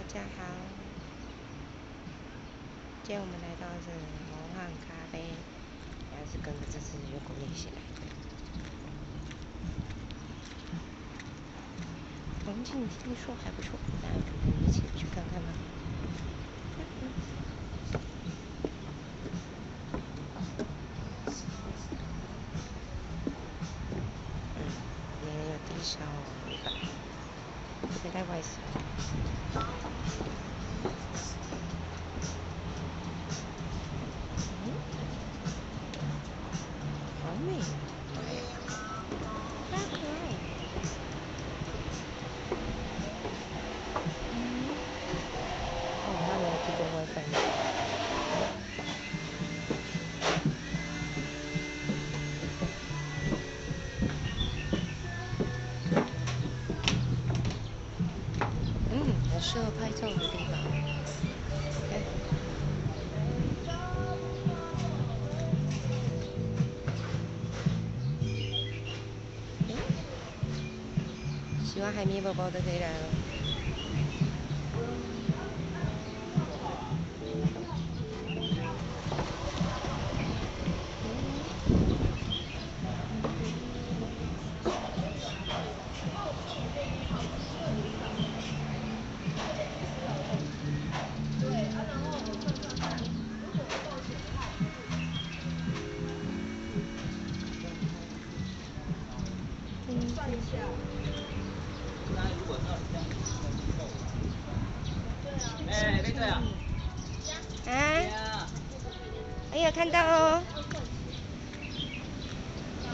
大家好，今天我们来到是魔幻咖啡，还是跟着这只员工一起来的。环境听说还不错，那我们一起去看看吧。也有低消100，谁在外食？好美啊！它可爱。哦，它没有提供WiFi。很适合拍照的地方。喜欢海绵宝宝的可以来哦。算一下。那如果照你这样子，哎，没对啊。哎呀，看到哦。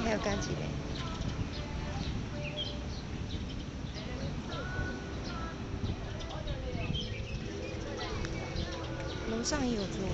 还有钢琴嘞。楼上也有座位。